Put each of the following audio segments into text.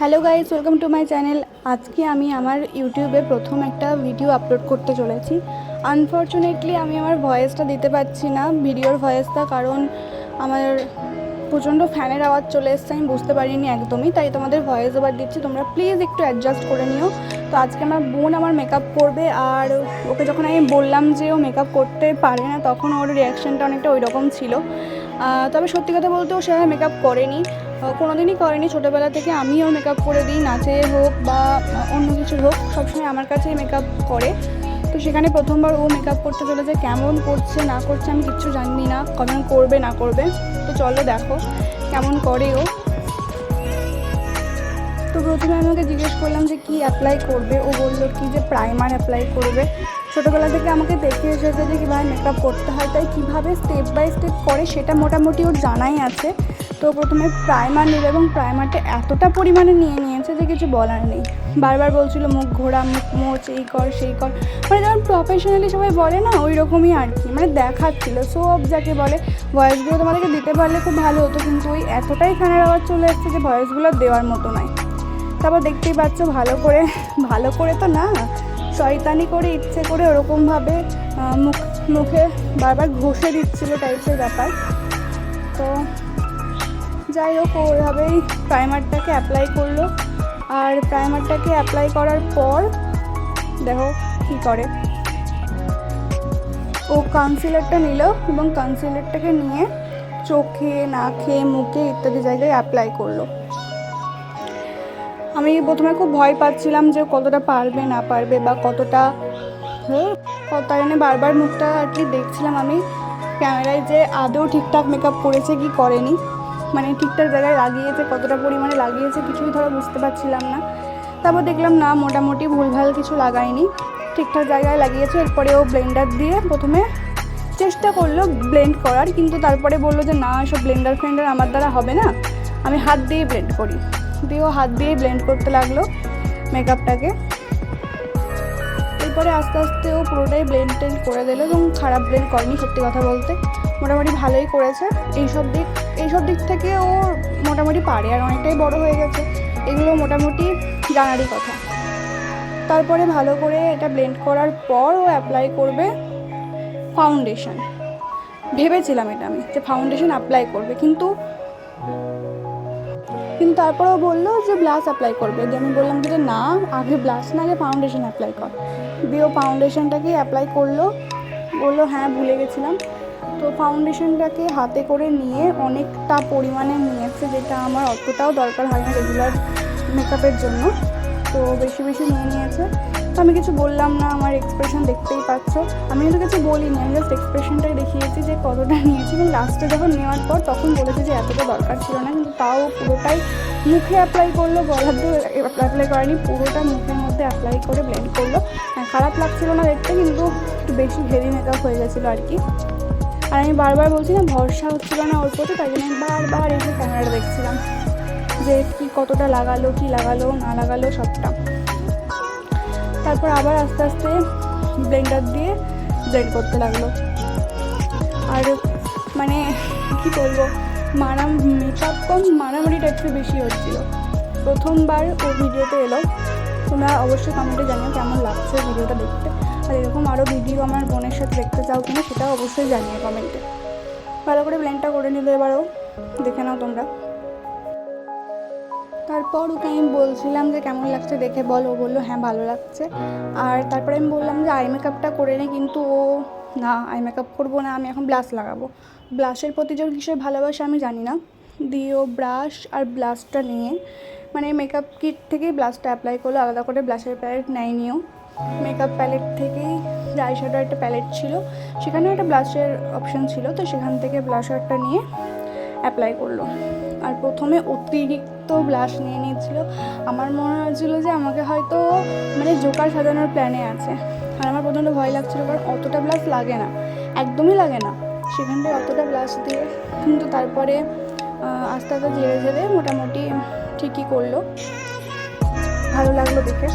Hello guys, welcome to my channel. আজকে আমি আমার ইউটিউবে প্রথম একটা ভিডিও আপলোড করতে চলেছি। আনফর্চুনেটলি আমি আমার ভয়েসটা দিতে পারছি না, ভিডিওর ভয়েসটা, কারণ আমার প্রচণ্ড ফ্যানের আওয়াজ চলে এসছে, আমি বুঝতে পারিনি একদমই, তাই তোমাদের ভয়েস ওভার দিচ্ছি, তোমরা প্লিজ একটু অ্যাডজাস্ট করে নিও। তো আজকে আমার বোন আমার মেকআপ করবে, আর ওকে যখন আমি বললাম যে ও মেকআপ করতে পারে না, তখন ওর রিয়াকশানটা অনেকটা ওই রকম ছিল। তবে সত্যি কথা বলতে ও সেভাবে মেকআপ করেনি, কোনো দিনই করেনি। ছোটোবেলা থেকে আমি ওর মেকআপ করে দিই, নাচে হোক বা অন্য কিছুর হোক, সবসময় আমার কাছেই মেকআপ করে। তো সেখানে প্রথমবার ও মেকআপ করতে চলেছে, কেমন করছে না করছে আমি কিচ্ছু জানি না, কখন করবে না করবে। তো চলো দেখো কেমন করে ও। তো প্রথমে আমি ওকে জিজ্ঞেস করলাম যে কী অ্যাপ্লাই করবে। ও বললো কি যে প্রাইমার অ্যাপ্লাই করবে। ছোটোবেলা থেকে আমাকে দেখে এসেছে যে কীভাবে মেকআপ করতে হয়, তাই কীভাবে স্টেপ বাই স্টেপ করে সেটা মোটামুটি ওর জানাই আছে। তো প্রথমে প্রাইমার নেবে, এবং প্রাইমারটা এতটা পরিমাণে নিয়ে নিয়েছে যে কিছু বলার নেই। বারবার বলছিল মুখ ঘোরা, মুখ মোচ, এই কর সেই কর, মানে যেমন প্রফেশনালি সবাই বলে না, ওই রকমই আর কি, মানে দেখাচ্ছিল, শো অফ যাকে বলে। ভয়েসগুলো তোমাদেরকে দিতে পারলে খুব ভালো হতো, কিন্তু ওই এতটাই ফ্যানের আওয়াজ চলে এসছে যে ভয়েসগুলো দেওয়ার মতো নয়। তারপর দেখতেই পাচ্ছ ভালো করে তো না, শয়তানি করে ইচ্ছে করে ওরকমভাবে মুখে বারবার ঘষে দিচ্ছিলো টাইপের ব্যাপার। তো যাই হোক, ওইভাবেই প্রাইমারটাকে অ্যাপ্লাই করলো। আর প্রাইমারটাকে অ্যাপ্লাই করার পর দেখো কী করে। ও কনসিলারটা নিল, এবং কনসিলারটাকে নিয়ে চোখে, নাকে, মুখে ইত্যাদি জায়গায় অ্যাপ্লাই করলো। আমি প্রথমে খুব ভয় পাচ্ছিলাম যে কতটা পারবে না পারবে, বা কতটা, তাই জন্য বারবার মুখটা আর কি দেখছিলাম আমি ক্যামেরায়, যে আদৌ ঠিকঠাক মেকআপ করেছে কি করেনি, মানে ঠিকঠাক জায়গায় লাগিয়েছে, কতটা পরিমাণে লাগিয়েছে, কিছুই ধরো বুঝতে পারছিলাম না। তারপর দেখলাম না, মোটামুটি ভুলভাল কিছু লাগায়নি, ঠিকঠাক জায়গায় লাগিয়েছে। এরপরে ও ব্লেন্ডার দিয়ে প্রথমে চেষ্টা করলো ব্লেন্ড করার, কিন্তু তারপরে বললো যে না, এসব ব্লেন্ডার ফ্লেন্ডার আমার দ্বারা হবে না, আমি হাত দিয়ে ব্লেন্ড করি। দিয়ে ও হাত দিয়ে ব্লেন্ড করতে লাগলো মেকআপটাকে। এরপরে আস্তে আস্তে ও পুরোটাই ব্লেন্ড টেন্ড করে দিল, এবং খারাপ ব্লেন্ড করেনি, সত্যি কথা বলতে মোটামুটি ভালোই করেছে। এইসব দিক থেকে ও মোটামুটি পারে, আর অনেকটাই বড় হয়ে গেছে, এগুলো মোটামুটি জানারই কথা। তারপরে ভালো করে এটা ব্লেন্ড করার পর ও অ্যাপ্লাই করবে ফাউন্ডেশন। ভেবেছিলাম এটা আমি যে ফাউন্ডেশন অ্যাপ্লাই করবে, কিন্তু তারপরেও বললো যে ব্লাশ অ্যাপ্লাই করবে। দিয়ে আমি বললাম যে না, আগে ব্লাশ না, আগে ফাউন্ডেশন অ্যাপ্লাই কর। দিয়ে ও ফাউন্ডেশনটাকে অ্যাপ্লাই করলো, বললো হ্যাঁ ভুলে গেছিলাম। তো ফাউন্ডেশনটাকে হাতে করে নিয়ে অনেকটা পরিমাণে নিয়েছে, যেটা আমার অতটাও দরকার হয় না রেগুলার মেকআপের জন্য, তো বেশি নিয়ে নিয়েছে। তো আমি কিছু বললাম না, আমার এক্সপ্রেশন দেখতেই পাচ্ছ, আমি কিন্তু কিছু বলিনি, আমি জাস্ট এক্সপ্রেশনটাই দেখিয়েছি যে কতটা নিয়েছি। এবং লাস্টে যখন নেওয়ার পর তখন বলেছে যে এতটা দরকার ছিল না, কিন্তু তাও পুরোটাই মুখে অ্যাপ্লাই করলো, গলার দিয়ে অ্যাপ্লাই করেনি, পুরোটা মুখের মধ্যে অ্যাপ্লাই করে ব্লেন্ড করলো। খারাপ লাগছিল না দেখতে, কিন্তু একটু বেশি হেভি মেকআপ হয়ে গেছিলো আর কি। আর আমি বারবার বলছি না, ভরসা হচ্ছিলো না ওর প্রতি, তাই জন্য আমি বারবার এসে ক্যামেরাটা দেখছিলাম যে কি কতটা লাগালো, কি লাগালো না লাগালো সবটা। তারপর আবার আস্তে আস্তে ব্লেন্ডার দিয়ে ব্লেন্ড করতে লাগলো। আর মানে কি বলবো, মেকআপ কম মারামারি টাইপের বেশি হচ্ছিলো। প্রথমবার ও ভিডিওতে এলো, তোমরা অবশ্যই কমেন্টে জানিও কেমন লাগছে ভিডিওটা দেখতে। আর এরকম আরও ভিডিও আমার বোনের সাথে দেখতে চাও কিনা সেটাও অবশ্যই জানিও কমেন্টে। ভালো করে ব্লেন্ডটা করে নিলে এবারও দেখে নাও তোমরা। তারপর ওকে আমি বলছিলাম যে কেমন লাগছে দেখে বল, ও বললো হ্যাঁ ভালো লাগছে। আর তারপরে আমি বললাম যে আই মেকআপটা করে নে, কিন্তু ও না, আই মেকআপ করবো না, আমি এখন ব্লাশ লাগাবো। ব্লাশের প্রতি যে কিসের ভালোবাসা আমি জানি না। দিয়ে ও ব্রাশ আর ব্লাশটা নিয়ে, মানে মেকআপ কিট থেকেই ব্লাশটা অ্যাপ্লাই করলো, আলাদা করে ব্লাশের প্যালেট নেয়নিও। মেকআপ প্যালেট থেকেই, যে আইশ্যাডো একটা প্যালেট ছিল, সেখানেও একটা ব্লাশের অপশান ছিল, তো সেখান থেকে ব্লাশারটা নিয়ে অ্যাপ্লাই করলো। আর প্রথমে অতিরিক্ত ব্লাশ নিয়ে নিয়েছিল, আমার মনে হচ্ছিলো যে আমাকে হয়তো মানে জোকার সাজানোর প্ল্যানে আছে। আর আমার প্রচণ্ড ভয় লাগছিলো, কারণ অতটা ব্লাশ লাগে না, একদমই লাগে না সেখানটায় অতটা ব্লাশ দিয়ে। কিন্তু তারপরে আস্তে আস্তে ধীরে ধীরে মোটামুটি ঠিকই করলো, ভালো লাগলো দেখে।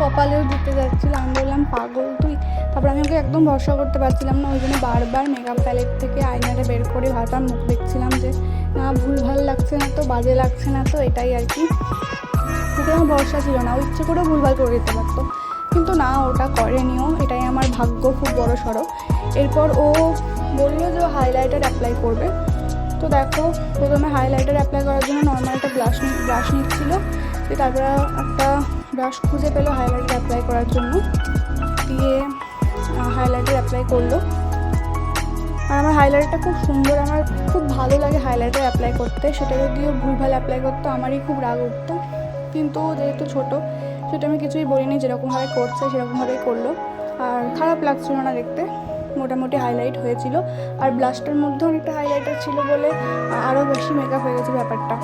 কপালেও দিতে যাচ্ছিল। আমি বললাম পাগল তুই। তারপর আমি ওকে একদম ভরসা করতে পারছিলাম না, ওই জন্য বারবার মেকআপ প্যালেট থেকে আয়নাটা বের করে ভাবতাম, মুখ দেখছিলাম যে না ভুলভাল লাগছে না তো, বাজে লাগছে না তো, এটাই আর কি। ওকে আমার ভরসা ছিল না, ও ইচ্ছে করে ভুলভাল করে দিতে পারতো, কিন্তু না ওটা করেনিও, এটাই আমার ভাগ্য খুব বড় সড়ো। এরপর ও বললো যে ও হাইলাইটার অ্যাপ্লাই করবে। তো দেখো প্রথমে হাইলাইটার অ্যাপ্লাই করার জন্য নর্মাল একটা ব্রাশ নিচ্ছিলো, তারপরে একটা ব্রাশ খুঁজে পেলো হাইলাইটার অ্যাপ্লাই করার জন্য, দিয়ে হাইলাইটার অ্যাপ্লাই করলো। আর আমার হাইলাইটারটা খুব সুন্দর, আমার খুব ভালো লাগে হাইলাইটার অ্যাপ্লাই করতে। সেটা যদিও ভুলভাল অ্যাপ্লাই করতো আমারই খুব রাগ উঠতো, কিন্তু যেহেতু ছোটো সেটা আমি কিছুই বলিনি, যেরকমভাবে করছে সেরকমভাবেই করলো। আর খারাপ লাগছিল না দেখতে, মোটামুটি হাইলাইট হয়েছিল। আর ব্লাশটার মধ্যে অনেকটা হাইলাইটার ছিল বলে আরও বেশি মেকআপ হয়ে গেছে ব্যাপারটা।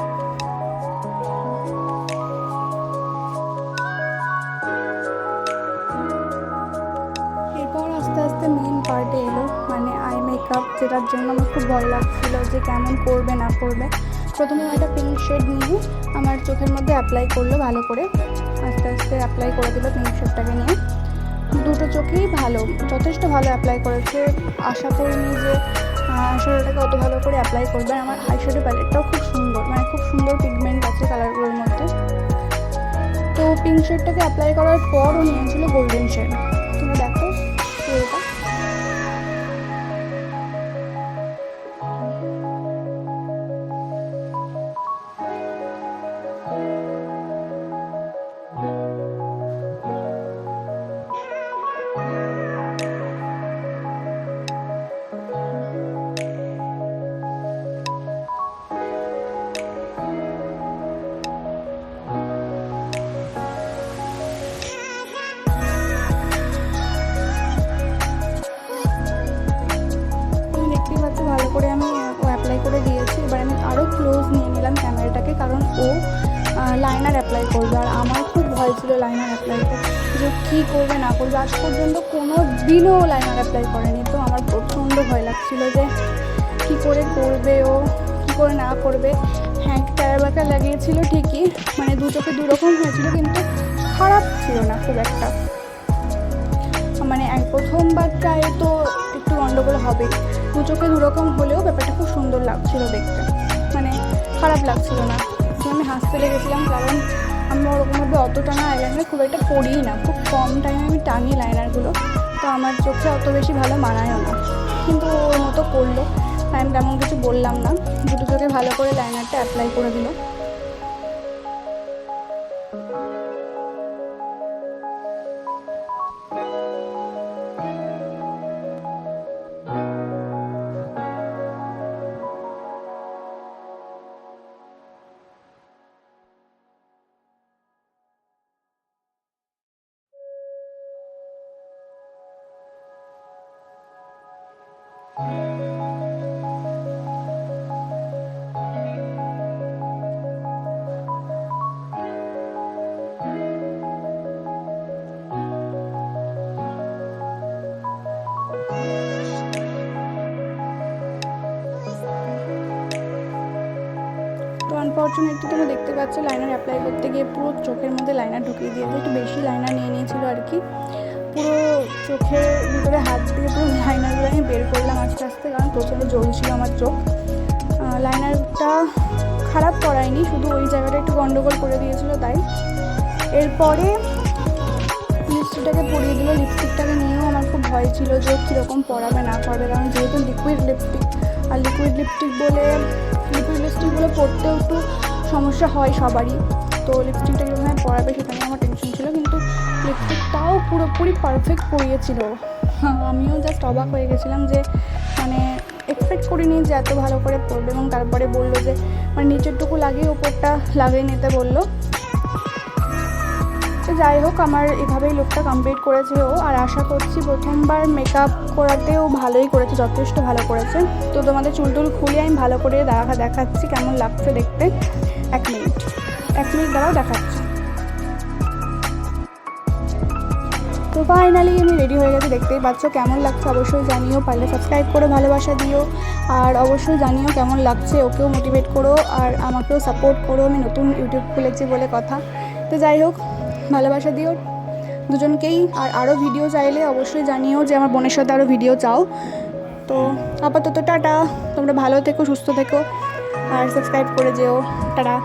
এরপর আস্তে আস্তে মেন পার্টে এলো, মানে আই মেকআপ, যেটার জন্য আমার খুব ভয় লাগছিলো যে কেমন করবে না করবে। প্রথমে একটা পিঙ্ক শেড নিয়ে আমার চোখের মধ্যে অ্যাপ্লাই করলো ভালো করে, আস্তে আস্তে অ্যাপ্লাই করে দিল পিঙ্ক শেডটাকে নিয়ে। দুটো চোখেই ভালো, যথেষ্ট ভালো অ্যাপ্লাই করেছে। আশা করিনি যে আইশ্যাডোটাকে অত ভালো করে অ্যাপ্লাই করবে। আমার আইশ্যাডো প্যালেটটাও খুব সুন্দর, মানে খুব সুন্দর পিগমেন্ট আছে কালারগুলোর মধ্যে। তো পিঙ্ক শেডটাকে অ্যাপ্লাই করার পর ও নিয়েছিল গোল্ডেন শেড। তুমি দেখো এটা ভালো করে আমি ও অ্যাপ্লাই করে দিয়েছি। এবার আমি আরও ক্লোজ নিয়ে নিলাম ক্যামেরাটাকে, কারণ ও লাইনার অ্যাপ্লাই করবে। আর আমার খুব ভয় ছিল লাইনার অ্যাপ্লাইতে, যে কী করবে না করবে। আজ পর্যন্ত কোনো দিনও লাইনার অ্যাপ্লাই করেনি, তো আমার প্রচণ্ড ভয় লাগছিল যে কী করে করবে ও, কী করে না করবে। হ্যাঁ ট্যারাবাকা লাগিয়েছিল ঠিকই, মানে দু চোখে দুরকম হয়েছিল, কিন্তু খারাপ ছিল না খুব একটা। মানে প্রথমবার ট্রাই তো একটু গন্ডগোল হবে, দু চোখে দুরকম হলেও ব্যাপারটা খুব সুন্দর লাগছিল দেখতে, মানে খারাপ লাগছিল না। আমি হাসতে লেগেছিলাম, কারণ আমি ওরকমভাবে অত টানা আইলাইনার খুব একটা পড়িই না, খুব কম টাইমে আমি টানি লাইনারগুলো, তো আমার চোখে অত বেশি ভালো মানায়ও না। কিন্তু ওর মতো করলো, আমি তেমন কিছু বললাম না, দুটো চোখে ভালো করে লাইনারটা অ্যাপ্লাই করে দিল। তো আনফর্চুনেটলি তোমরা দেখতে পাচ্ছ লাইনার অ্যাপ্লাই করতে গিয়ে পুরো চোখের মধ্যে লাইনার ঢুকিয়ে দিয়েছে, একটু বেশি লাইনার নিয়ে নিয়েছিল আর কি। পুরো চোখের ভিতরে হাত দিয়ে পুরো লাইনারগুলো আমি বের করলাম আস্তে আস্তে, কারণ প্রচণ্ড জ্বলছিল আমার চোখ। লাইনারটা খারাপ করায়নি, শুধু ওই জায়গাটা একটু গন্ডগোল করে দিয়েছিল তাই। এরপরে লিপস্টিকটাকে পরিয়ে দিল। লিপস্টিকটাকে নিয়েও আমার খুব ভয় ছিল যে কীরকম পরাবে না পরাবে, কারণ যেহেতু লিকুইড লিপস্টিক, আর লিকুইড লিপস্টিক বলে পরতেও একটু সমস্যা হয় সবারই। তো লিপস্টিকটা কীরকম পরাবে সেটা নিয়ে আমার টেনশন ছিল, কিন্তু লিপস্টিকটাও পুরোপুরি পারফেক্ট পরিয়েছিল। আমিও জাস্ট অবাক হয়ে গেছিলাম যে মানে এক্সপেক্ট করিনি যে এত ভালো করে পরবে। এবং তারপরে বললো যে মানে নিচেরটুকু লাগিয়ে ওপরটা লাগিয়ে নিতে বললো। তো যাই হোক, আমার এভাবেই লুকটা কমপ্লিট করেছে ও। আর আশা করছি প্রথমবার মেকআপ করাতেও ভালোই করেছে, যথেষ্ট ভালো করেছে। তো তোমাদের চুল খুলে আমি ভালো করে দেখাচ্ছি কেমন লাগছে দেখতে। এক মিনিট দ্বারাও দেখাচ্ছি। তো ফাইনালি আমি রেডি হয়ে গেছি, দেখতেই পাচ্ছ। কেমন লাগছে অবশ্যই জানিও, পারলে সাবস্ক্রাইব করে ভালোবাসা দিও। আর অবশ্যই জানিও কেমন লাগছে, ওকেও মোটিভেট করো আর আমাকেও সাপোর্ট করো। আমি নতুন ইউটিউব খুলেছি বলে কথা। তো যাই হোক, ভালোবাসা দিও। দুজনকেই। আর আরও ভিডিও চাইলে অবশ্যই জানিও যে আমার বোনের সাথে আরও ভিডিও চাও। তো আপাতত টাটা, তোমরা ভালো থেকো, সুস্থ থেকো, আর সাবস্ক্রাইব করে যেও। টাটা।